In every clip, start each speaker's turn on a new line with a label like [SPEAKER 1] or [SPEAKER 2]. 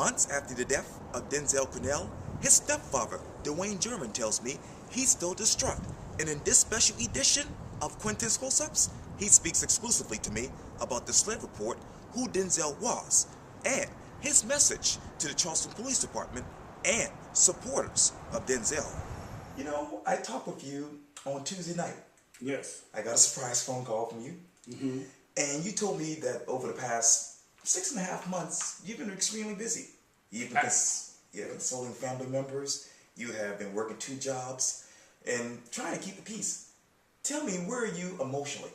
[SPEAKER 1] Months after the death of Denzel Curnell, his stepfather, Dwayne German, tells me he's still distraught. And in this special edition of Quintin's Close-Ups, he speaks exclusively to me about the SLED report, who Denzel was, and his message to the Charleston Police Department and supporters of Denzel. You know, I talked with you on Tuesday night.
[SPEAKER 2] Yes.
[SPEAKER 1] I got a surprise phone call from you. Mm-hmm. And you told me that over the past 6.5 months, you've been extremely busy. You've been consoling family members. You have been working 2 jobs and trying to keep the peace. Tell me, where are you emotionally?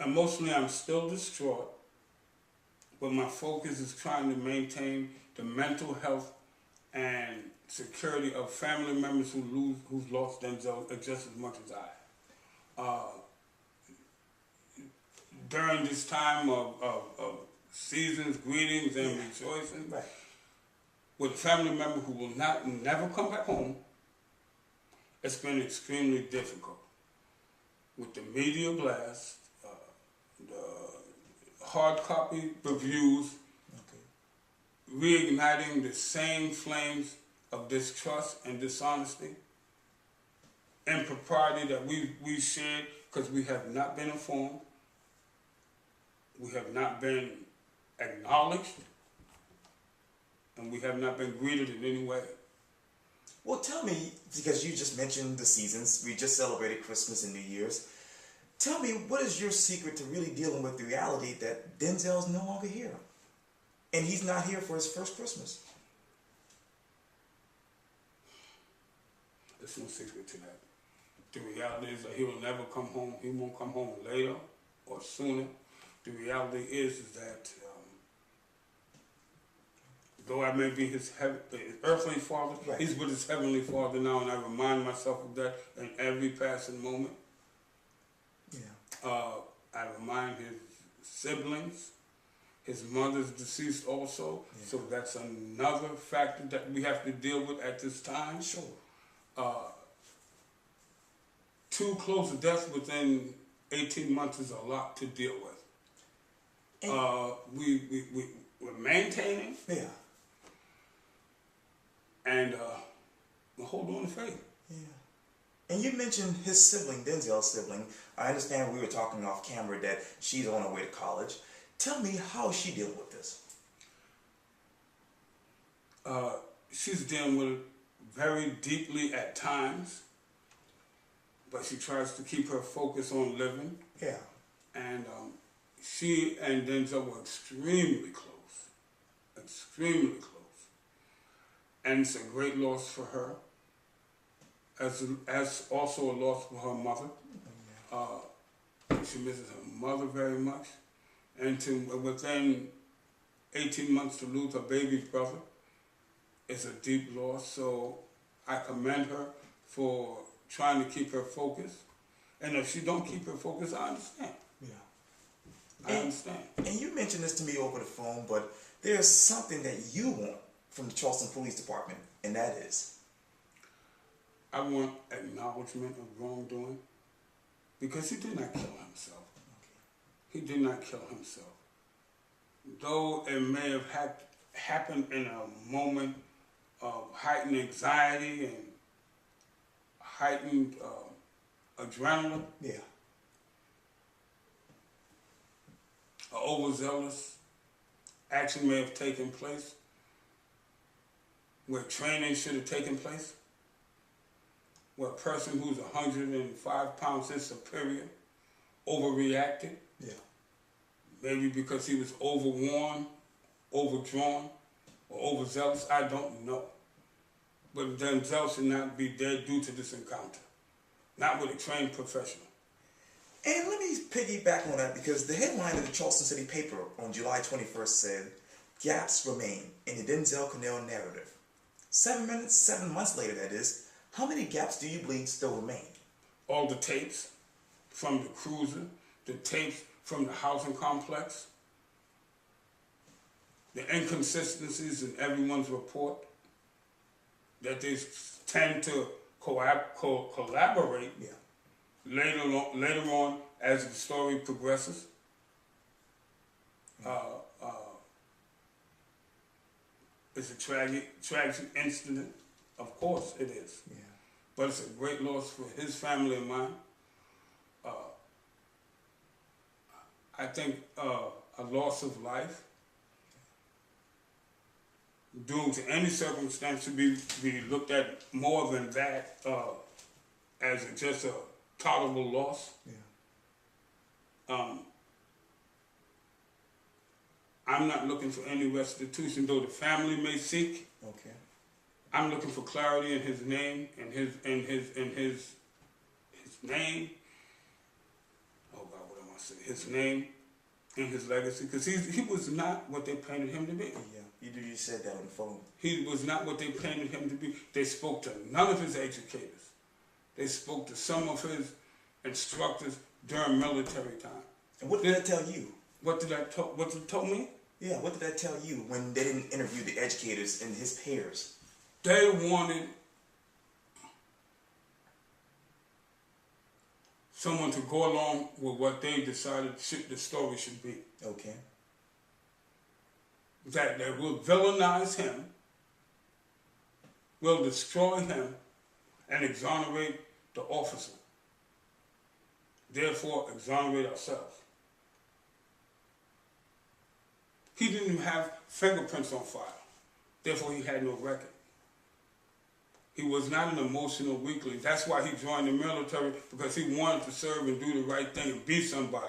[SPEAKER 2] Emotionally, I'm still distraught, but my focus is trying to maintain the mental health and security of family members who've lost Denzel just as much as I. During this time of seasons, greetings, and rejoicing,
[SPEAKER 1] Right.
[SPEAKER 2] with a family member who will never come back home, it's been extremely difficult. With the media blast, the hard copy reviews, reigniting the same flames of distrust and dishonesty, impropriety that we shared because we have not been informed, we have not been acknowledged, and we have not been greeted in any way.
[SPEAKER 1] Well, tell me, because you just mentioned the seasons, we just celebrated Christmas and New Year's. Tell me, what is your secret to really dealing with the reality that Denzel's no longer here? And he's not here for his first Christmas.
[SPEAKER 2] There's no secret to that. The reality is that he will never come home. He won't come home later or sooner. The reality is that though I may be his earthly father, right, he's with his heavenly father now, and I remind myself of that in every passing moment. Yeah. I remind his siblings. His mother's deceased also, so that's another factor that we have to deal with at this time.
[SPEAKER 1] Sure.
[SPEAKER 2] 2 close deaths within 18 months is a lot to deal with. We're maintaining.
[SPEAKER 1] Yeah.
[SPEAKER 2] And we're holding on to faith.
[SPEAKER 1] Yeah. And you mentioned his sibling, Denzel's sibling. I understand we were talking off camera that she's on her way to college. Tell me, how is she dealing with this?
[SPEAKER 2] She's dealing with it very deeply at times, but she tries to keep her focus on living.
[SPEAKER 1] Yeah.
[SPEAKER 2] And she and Denzel were extremely close. Extremely close. And it's a great loss for her, as also a loss for her mother. She misses her mother very much. And within 18 months to lose her baby brother is a deep loss. So I commend her for trying to keep her focus. And if she don't keep her focus, I understand. Yeah. I understand.
[SPEAKER 1] And you mentioned this to me over the phone, but there's something that you want from the Charleston Police Department, and that is?
[SPEAKER 2] I want acknowledgement of wrongdoing, because he did not kill himself. He did not kill himself. Though it may have happened in a moment of heightened anxiety and heightened adrenaline,
[SPEAKER 1] yeah,
[SPEAKER 2] an overzealous action may have taken place where training should have taken place, where a person who's 105 pounds is superior overreacted.
[SPEAKER 1] Yeah.
[SPEAKER 2] Maybe because he was overworn, overdrawn, or overzealous, I don't know. But Denzel should not be dead due to this encounter. Not with a trained professional.
[SPEAKER 1] And let me piggyback on that, because the headline of the Charleston City paper on July 21st said, "Gaps remain in the Denzel Curnell narrative." 7 months later, that is, how many gaps do you believe still remain?
[SPEAKER 2] All the tapes from the cruiser, the tapes from the housing complex, the inconsistencies in everyone's report, that they tend to collaborate later on as the story progresses. It's a tragic incident. Of course it is.
[SPEAKER 1] Yeah.
[SPEAKER 2] But it's a great loss for his family and mine. I think a loss of life due to any circumstance should be looked at more than that as just a tolerable loss.
[SPEAKER 1] Yeah.
[SPEAKER 2] I'm not looking for any restitution, though the family may seek.
[SPEAKER 1] Okay.
[SPEAKER 2] I'm looking for clarity in his name and his name. Oh God, what am I saying? His name and his legacy, because he was not what they painted him to be.
[SPEAKER 1] Yeah, you said that on the phone.
[SPEAKER 2] He was not what they painted him to be. They spoke to none of his educators. They spoke to some of his instructors during military time.
[SPEAKER 1] And what did that tell you?
[SPEAKER 2] What did it tell me?
[SPEAKER 1] Yeah, what did that tell you when they didn't interview the educators and his peers?
[SPEAKER 2] They wanted someone to go along with what they decided the story should be.
[SPEAKER 1] Okay.
[SPEAKER 2] That they will villainize him, will destroy him, and exonerate the officer. Therefore, exonerate ourselves. He didn't even have fingerprints on file. Therefore, he had no record. He was not an emotional weakling. That's why he joined the military, because he wanted to serve and do the right thing and be somebody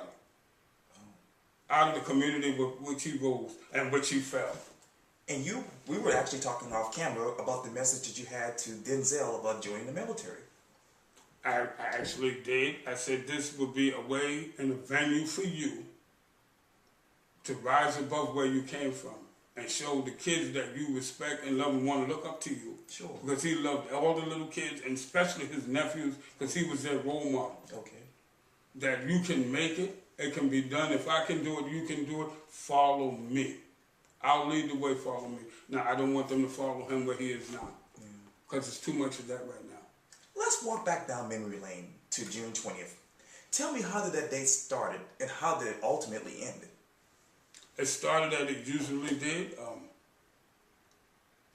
[SPEAKER 2] out of the community with which he rose and which he fell.
[SPEAKER 1] And we were actually talking off camera about the message that you had to Denzel about joining the military.
[SPEAKER 2] I actually did. I said this would be a way and a venue for you to rise above where you came from and show the kids that you respect and love and want to look up to you.
[SPEAKER 1] Sure.
[SPEAKER 2] Because he loved all the little kids, and especially his nephews, because he was their role model.
[SPEAKER 1] Okay.
[SPEAKER 2] That you can make it. It can be done. If I can do it, you can do it. Follow me. I'll lead the way, follow me. Now, I don't want them to follow him where he is now. Because it's too much of that right now.
[SPEAKER 1] Let's walk back down memory lane to June 20th. Tell me, how did that day started and how did it ultimately end?
[SPEAKER 2] It started as it usually did.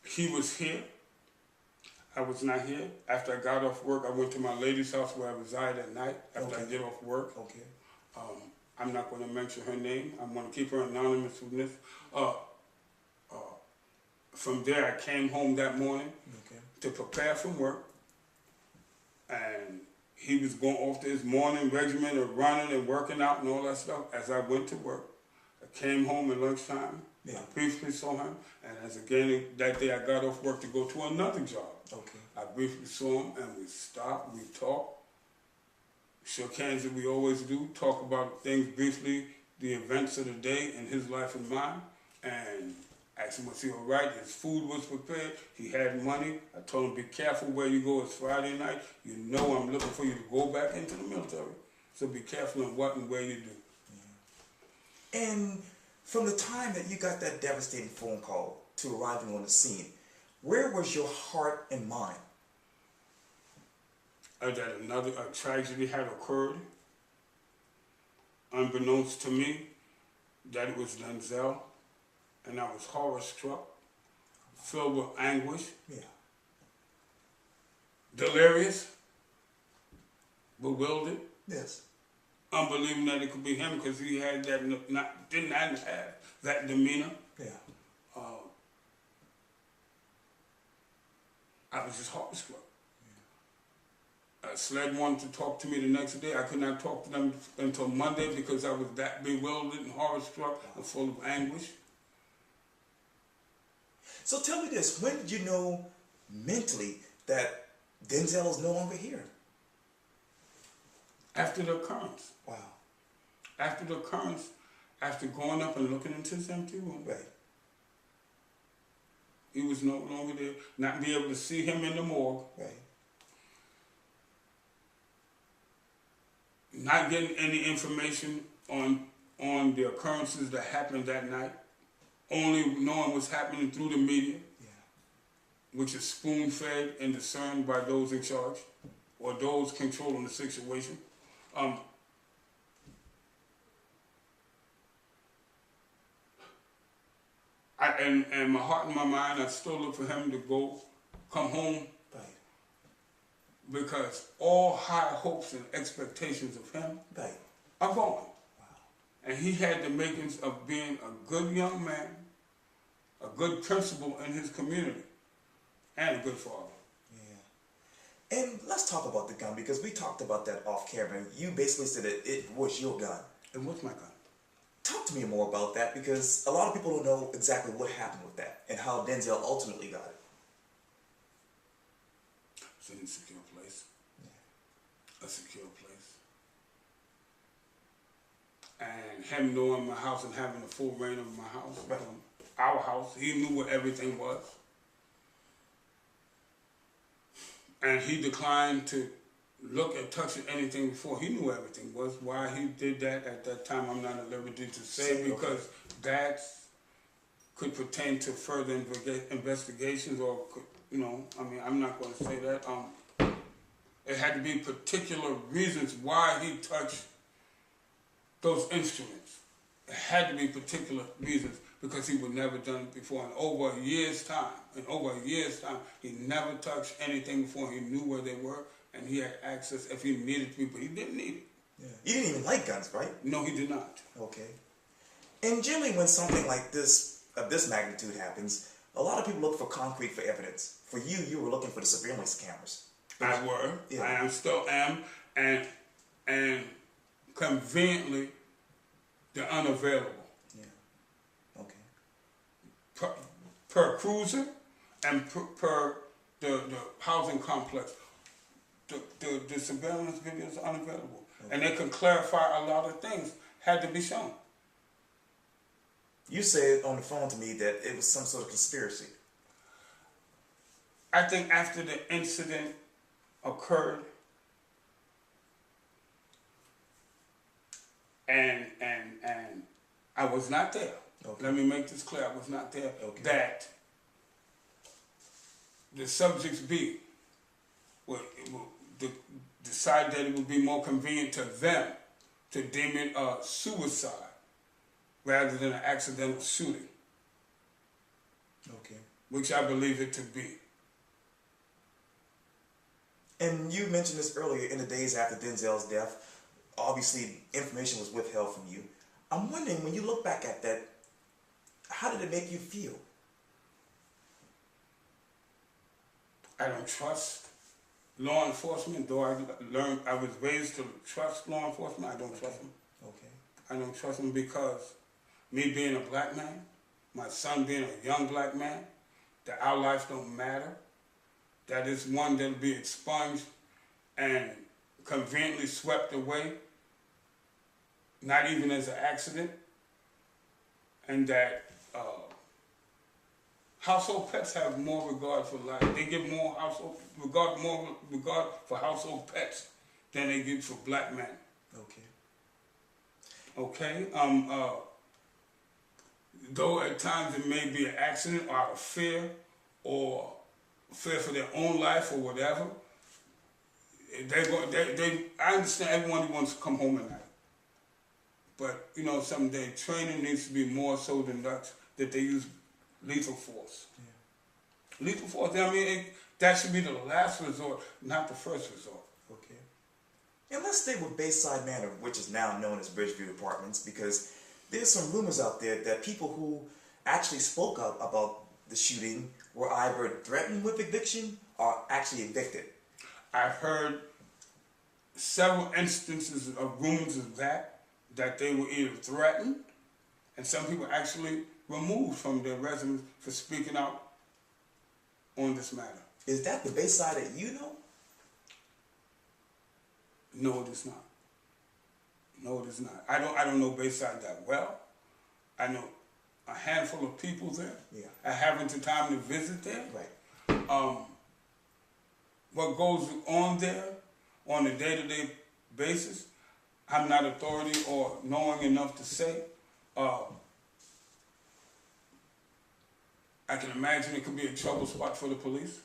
[SPEAKER 2] He was here. I was not here. After I got off work, I went to my lady's house where I reside at night after I get off work.
[SPEAKER 1] Okay.
[SPEAKER 2] I'm not going to mention her name. I'm going to keep her anonymous from this. From there, I came home that morning to prepare for work. And he was going off to his morning regimen of running and working out and all that stuff as I went to work. I came home at lunchtime. I briefly saw him. And as again, that day I got off work to go to another job.
[SPEAKER 1] Okay.
[SPEAKER 2] I briefly saw him and we stopped, we talked. Shook hands that we always do, talk about things briefly, the events of the day in his life and mine, and asked him was he all right. His food was prepared. He had money. I told him, be careful where you go. It's Friday night. You know I'm looking for you to go back into the military. So be careful in what and where you do.
[SPEAKER 1] Yeah. And from the time that you got that devastating phone call to arriving on the scene, where was your heart and mind?
[SPEAKER 2] That another tragedy had occurred, unbeknownst to me, that it was Denzel, and I was horror-struck, filled with anguish, delirious, bewildered, unbelieving that it could be him because he had that didn't have that demeanor. I was just horror-struck. SLED wanted to talk to me the next day. I could not talk to them until Monday because I was that bewildered and horror-struck and full of anguish.
[SPEAKER 1] So tell me this, when did you know mentally that Denzel is no longer here?
[SPEAKER 2] After the occurrence.
[SPEAKER 1] Wow.
[SPEAKER 2] After the occurrence, after going up and looking into his empty room.
[SPEAKER 1] Right.
[SPEAKER 2] He was no longer there. Not be able to see him in the morgue.
[SPEAKER 1] Right.
[SPEAKER 2] Not getting any information on the occurrences that happened that night. Only knowing what's happening through the media, which is spoon-fed and discerned by those in charge or those controlling the situation. And my heart and my mind, I still look for him to come home.
[SPEAKER 1] Right.
[SPEAKER 2] Because all high hopes and expectations of him
[SPEAKER 1] Right.
[SPEAKER 2] are gone.
[SPEAKER 1] Wow.
[SPEAKER 2] And he had the makings of being a good young man, a good principal in his community, and a good father.
[SPEAKER 1] Yeah. And let's talk about the gun, because we talked about that off camera. You basically said that it was your gun.
[SPEAKER 2] It was my gun.
[SPEAKER 1] Talk to me more about that, because a lot of people don't know exactly what happened with that and how Denzel ultimately got it.
[SPEAKER 2] It's an insecure place. Yeah. A secure place. And him knowing my house and having a full reign of my house,
[SPEAKER 1] right.
[SPEAKER 2] Our house, he knew what everything was. And he declined to look at touching anything before. He knew everything was. Why he did that at that time, I'm not at liberty to say, because that could pertain to further investigations, or could, you know, I mean, I'm not going to say that. It had to be particular reasons why he touched those instruments. It had to be particular reasons, because he would never done it before. And over a year's time, he never touched anything before. He knew where they were, and he had access if he needed to be, but he didn't need it.
[SPEAKER 1] Yeah. You didn't even like guns, right?
[SPEAKER 2] No, he did not.
[SPEAKER 1] Okay. And generally when something like this, of this magnitude happens, a lot of people look for concrete for evidence. For you, you were looking for the surveillance cameras.
[SPEAKER 2] I were.
[SPEAKER 1] Yeah.
[SPEAKER 2] I am, still am, and conveniently, they're unavailable.
[SPEAKER 1] Yeah. Okay.
[SPEAKER 2] Per cruiser and per the housing complex, the surveillance videos are unavailable. Okay. And they can clarify a lot of things, had to be shown.
[SPEAKER 1] You said on the phone to me that it was some sort of conspiracy.
[SPEAKER 2] I think after the incident occurred, and I was not there. Okay. Let me make this clear, I was not there. Okay. That the subjects would decide that it would be more convenient to them to deem it a suicide rather than an accidental shooting.
[SPEAKER 1] Okay.
[SPEAKER 2] Which I believe it to be.
[SPEAKER 1] And you mentioned this earlier, in the days after Denzel's death, obviously information was withheld from you. I'm wondering, when you look back at that, how did it make you feel?
[SPEAKER 2] I don't trust law enforcement, though I was raised to trust law enforcement. I don't trust them.
[SPEAKER 1] Okay.
[SPEAKER 2] I don't trust them because me being a black man, my son being a young black man, that our life don't matter, that is one that'll be expunged and conveniently swept away, not even as an accident, and that household pets have more regard for life. They give more regard for household pets than they give for black men.
[SPEAKER 1] Okay.
[SPEAKER 2] Okay. Though at times it may be an accident or out of fear, or fear for their own life or whatever, I understand everyone wants to come home at night. But, you know, someday training needs to be more so than that they use lethal force. Yeah. Lethal force, I mean, that should be the last resort, not the first resort.
[SPEAKER 1] Okay. And let's stay with Bayside Manor, which is now known as Bridgeview Apartments, because there's some rumors out there that people who actually spoke up about the shooting were either threatened with eviction or actually evicted.
[SPEAKER 2] I've heard several instances of rumors of that they were either threatened, and some people actually removed from their residence for speaking out on this matter.
[SPEAKER 1] Is that the Bayside that you know?
[SPEAKER 2] No, it is not. No, it is not. I don't know Bayside that well. I know a handful of people there. Yeah. I haven't the time to visit there.
[SPEAKER 1] Right.
[SPEAKER 2] What goes on there on a day-to-day basis, I'm not authority or knowing enough to say. I can imagine it could be a trouble spot for the police.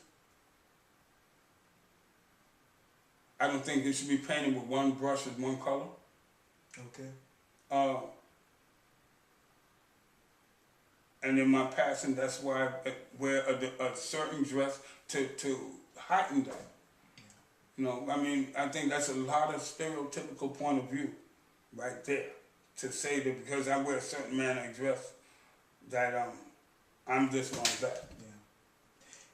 [SPEAKER 2] I don't think it should be painted with one brush with one color.
[SPEAKER 1] Okay.
[SPEAKER 2] And in my passing, that's why I wear a certain dress to heighten that. You know, I mean, I think that's a lot of stereotypical point of view right there. To say that because I wear a certain manner of dress, that I'm this or I'm that.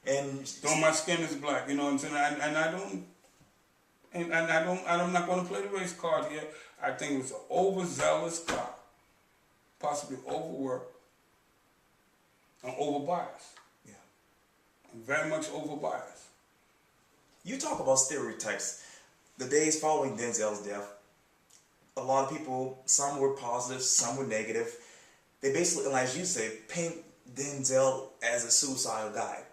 [SPEAKER 1] Yeah. And
[SPEAKER 2] though my skin is black, you know what I'm saying? I'm not going to play the race card here. I think it was an overzealous cop, possibly overworked and overbiased.
[SPEAKER 1] Yeah.
[SPEAKER 2] And very much overbiased.
[SPEAKER 1] You talk about stereotypes. The days following Denzel's death, a lot of people, some were positive, some were negative. They basically, as you say, paint Denzel as a suicidal guy.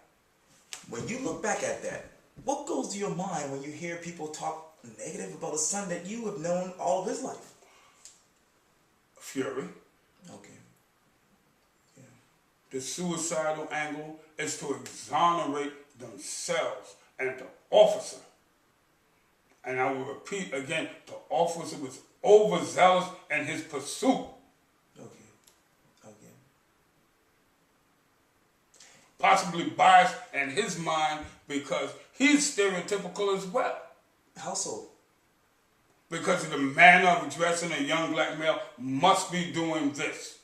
[SPEAKER 1] When you look back at that, what goes to your mind when you hear people talk negative about a son that you have known all of his life?
[SPEAKER 2] Fury.
[SPEAKER 1] Okay. Yeah.
[SPEAKER 2] The suicidal angle is to exonerate themselves and the officer. And I will repeat again, the officer was overzealous in his pursuit.
[SPEAKER 1] Okay. Okay.
[SPEAKER 2] Possibly biased in his mind because he's stereotypical as well.
[SPEAKER 1] How so?
[SPEAKER 2] Because of the manner of dressing a young black male must be doing this,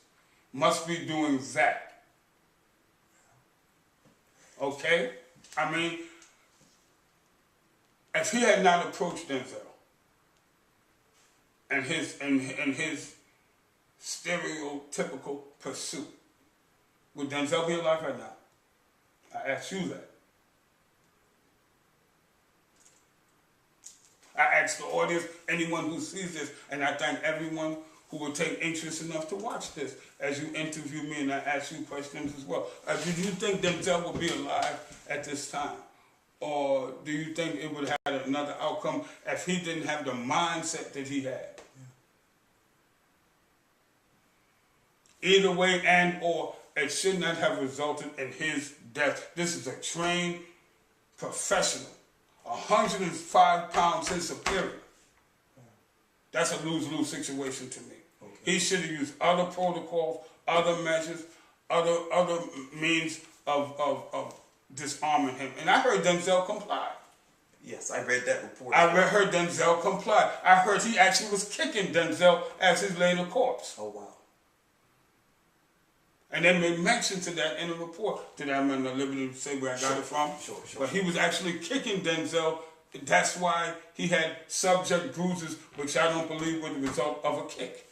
[SPEAKER 2] must be doing that. Okay? I mean, if he had not approached Denzel and his stereotypical pursuit, would Denzel be alive right now? I ask you that. I ask the audience, anyone who sees this, and I thank everyone who will take interest enough to watch this as you interview me and I ask you questions as well. Do you think Denzel would be alive at this time? Or do you think it would have had another outcome if he didn't have the mindset that he had? Either way and or it should not have resulted in his death. This is a trained professional, 105 pounds his superior. That's a lose-lose situation to me. Okay. He should have used other protocols, other measures, other means of disarming him. And I heard Denzel comply.
[SPEAKER 1] Yes, I read that report.
[SPEAKER 2] Heard Denzel comply. I heard he actually was kicking Denzel as his later corpse.
[SPEAKER 1] Oh, wow.
[SPEAKER 2] And they made mention to that in the report. Did I'm in the liberty to say where I got it from?
[SPEAKER 1] Sure.
[SPEAKER 2] But he was actually kicking Denzel. That's why he had subject bruises, which I don't believe were the result of a kick.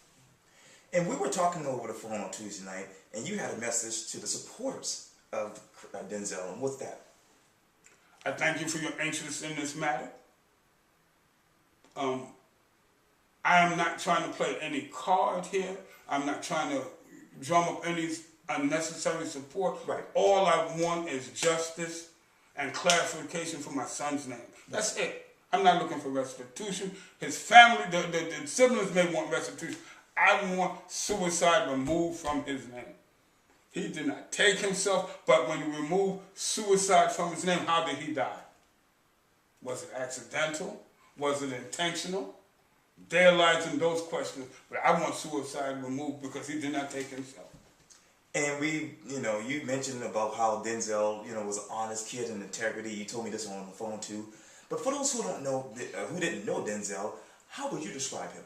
[SPEAKER 1] And we were talking over the phone on Tuesday night, and you had a message to the supporters of Denzel. And what's that?
[SPEAKER 2] I thank you for your interest in this matter. I am not trying to play any card here. I'm not trying to drum up any unnecessary support.
[SPEAKER 1] Right.
[SPEAKER 2] All I want is justice and clarification for my son's name. That's it. I'm not looking for restitution. His family, the siblings may want restitution. I want suicide removed from his name. He did not take himself, but when you remove suicide from his name, how did he die? Was it accidental? Was it intentional? There lies in those questions, but I want suicide removed because he did not take himself.
[SPEAKER 1] And you mentioned about how Denzel, was an honest kid and integrity. You told me this on the phone too. But for those who don't know, who didn't know Denzel, how would you describe him?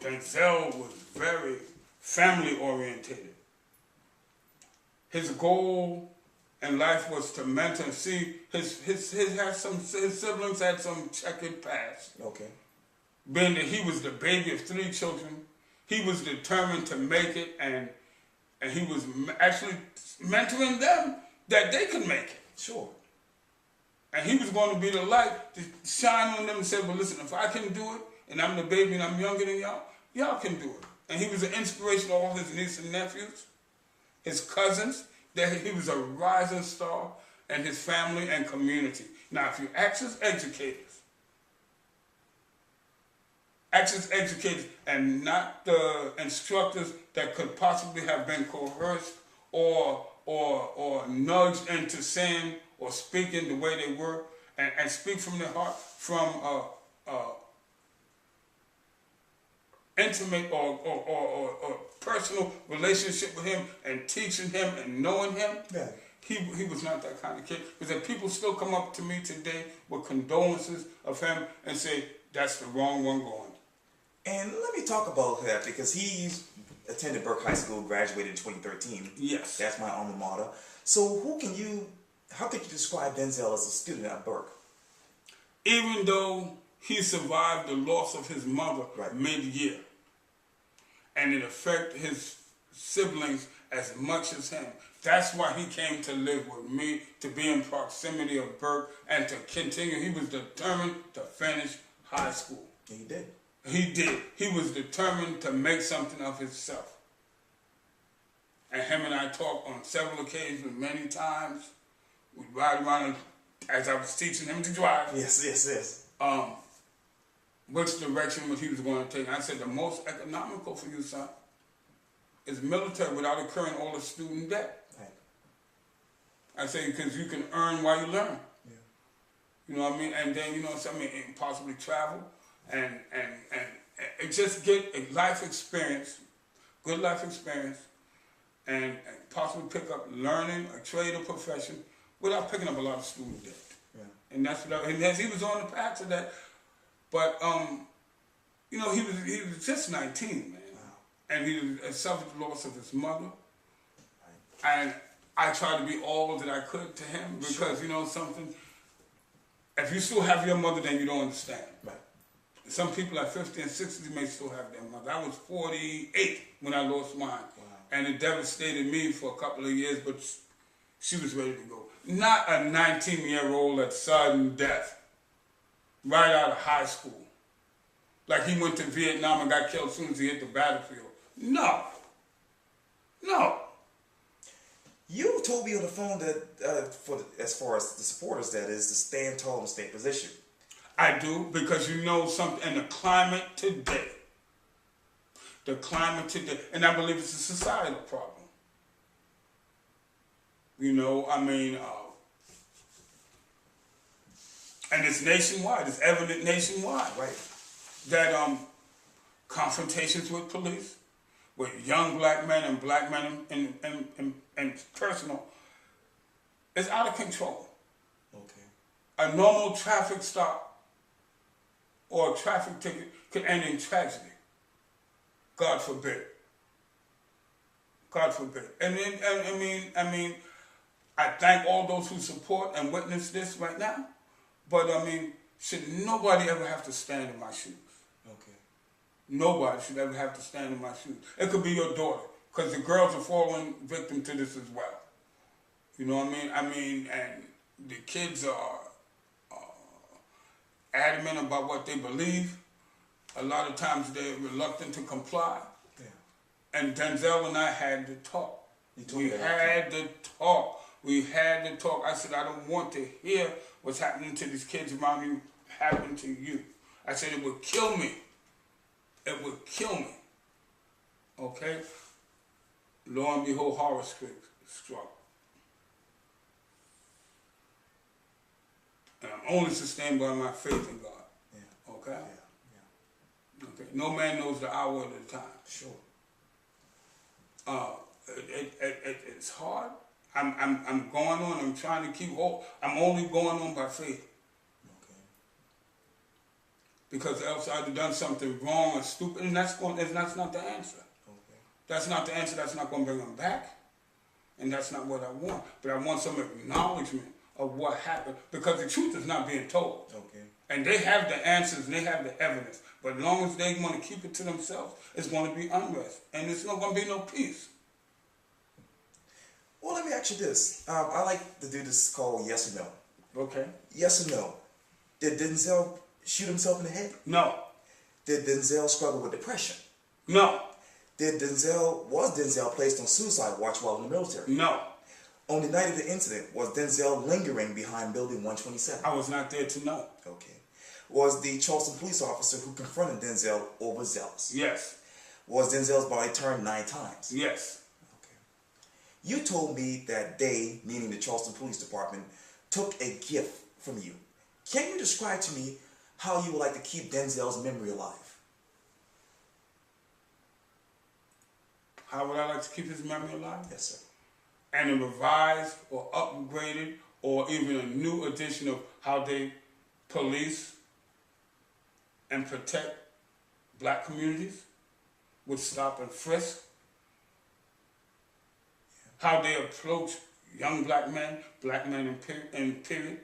[SPEAKER 2] Denzel was very family oriented. His goal in life was to mentor and see his siblings had some checkered past.
[SPEAKER 1] Okay.
[SPEAKER 2] Being that he was the baby of 3 children, he was determined to make it, and he was actually mentoring them that they could make it.
[SPEAKER 1] Sure.
[SPEAKER 2] And he was going to be the light to shine on them and say, well, listen, if I can do it, and I'm the baby and I'm younger than y'all, y'all can do it. And he was an inspiration to all his nieces and nephews, his cousins, that he was a rising star in his family and community. Now, if you ask his educators and not the instructors that could possibly have been coerced or nudged into saying or speaking the way they were, and speak from their heart, from intimate or personal relationship with him and teaching him and knowing him.
[SPEAKER 1] Yeah.
[SPEAKER 2] He was not that kind of kid. Because people still come up to me today with condolences of him and say, that's the wrong one going.
[SPEAKER 1] And let me talk about that, because he attended Burke High School, graduated in 2013.
[SPEAKER 2] Yes.
[SPEAKER 1] That's my alma mater. So how could you describe Denzel as a student at Burke?
[SPEAKER 2] Even though he survived the loss of his mother mid-year, and it affected his siblings as much as him, that's why he came to live with me, to be in proximity of Burke, and to continue. He was determined to finish high school.
[SPEAKER 1] And he did.
[SPEAKER 2] He did. He was determined to make something of himself. And him and I talked on several occasions, many times. We'd ride around as I was teaching him to drive.
[SPEAKER 1] Yes.
[SPEAKER 2] Which direction he was going to take. I said, the most economical for you, son, is military without incurring all the student debt.
[SPEAKER 1] Right.
[SPEAKER 2] I say, because you can earn while you learn.
[SPEAKER 1] Yeah.
[SPEAKER 2] You know what I mean? And then, and possibly travel and just get a life experience, good life experience, and possibly pick up learning, a trade or profession without picking up a lot of student debt.
[SPEAKER 1] Yeah.
[SPEAKER 2] And that's what and as he was on the path to that. But, he was just 19, man.
[SPEAKER 1] Wow.
[SPEAKER 2] And he suffered the loss of his mother.
[SPEAKER 1] Right.
[SPEAKER 2] And I tried to be all that I could to him because, something, if you still have your mother, then you don't understand.
[SPEAKER 1] Right.
[SPEAKER 2] Some people at 50 and 60 may still have their mother. I was 48 when I lost mine. Wow. And it devastated me for a couple of years, but she was ready to go. Not a 19-year-old at sudden death, right out of high school. Like he went to Vietnam and got killed as soon as he hit the battlefield. No.
[SPEAKER 1] You told me on the phone that, as far as the supporters, that is, to stand tall and stay in position.
[SPEAKER 2] I do, because you know something, and the climate today, and I believe it's a societal problem. And it's nationwide, it's evident nationwide.
[SPEAKER 1] Right.
[SPEAKER 2] That confrontations with police, with young black men and personal, is out of control.
[SPEAKER 1] Okay.
[SPEAKER 2] A normal traffic stop or a traffic ticket could end in tragedy. God forbid. God forbid. And then, I thank all those who support and witness this right now, but should nobody ever have to stand in my shoes.
[SPEAKER 1] Okay.
[SPEAKER 2] Nobody should ever have to stand in my shoes. It could be your daughter, because the girls are falling victim to this as well. You know what I mean? And the kids are adamant about what they believe. A lot of times they're reluctant to comply.
[SPEAKER 1] Yeah.
[SPEAKER 2] And Denzel and I had to talk. We had to talk. I said, I don't want to hear what's happening to these kids around you happen to you. I said, it would kill me. It would kill me. Okay? Lo and behold, horror struck. And I'm only sustained by my faith in God. Yeah. Okay?
[SPEAKER 1] Yeah.
[SPEAKER 2] Okay. No man knows the hour or the time.
[SPEAKER 1] Sure.
[SPEAKER 2] It's hard. I'm going on. I'm trying to keep hope. I'm only going on by faith.
[SPEAKER 1] Okay.
[SPEAKER 2] Because else I'd have done something wrong or stupid, and that's not the answer.
[SPEAKER 1] Okay.
[SPEAKER 2] That's not the answer. That's not going to bring them back, and that's not what I want. But I want some acknowledgement of what happened, because the truth is not being told.
[SPEAKER 1] Okay.
[SPEAKER 2] And they have the answers and they have the evidence. But as long as they want to keep it to themselves, it's going to be unrest, and it's not going to be no peace.
[SPEAKER 1] Well, let me ask you this. I like to do this called yes or no.
[SPEAKER 2] Okay.
[SPEAKER 1] Yes or no. Did Denzel shoot himself in the head?
[SPEAKER 2] No.
[SPEAKER 1] Did Denzel struggle with depression?
[SPEAKER 2] No.
[SPEAKER 1] Was Denzel placed on suicide watch while in the military?
[SPEAKER 2] No.
[SPEAKER 1] On the night of the incident, was Denzel lingering behind building 127?
[SPEAKER 2] I was not there to know.
[SPEAKER 1] Okay. Was the Charleston police officer who confronted Denzel overzealous?
[SPEAKER 2] Yes.
[SPEAKER 1] Was Denzel's body turned 9 times?
[SPEAKER 2] Yes.
[SPEAKER 1] You told me that they, meaning the Charleston Police Department, took a gift from you. Can you describe to me how you would like to keep Denzel's memory alive?
[SPEAKER 2] How would I like to keep his memory alive?
[SPEAKER 1] Yes, sir.
[SPEAKER 2] And a revised or upgraded or even a new edition of how they police and protect black communities with stop and frisk. How they approach young black men in period,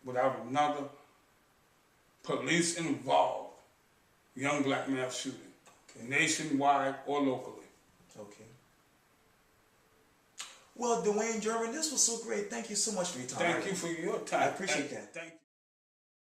[SPEAKER 2] without another police-involved young black male shooting, nationwide or locally.
[SPEAKER 1] Okay. Well, Dwayne German, this was so great. Thank you so much for your time.
[SPEAKER 2] Thank you for your time.
[SPEAKER 1] I appreciate that.
[SPEAKER 2] Thank you.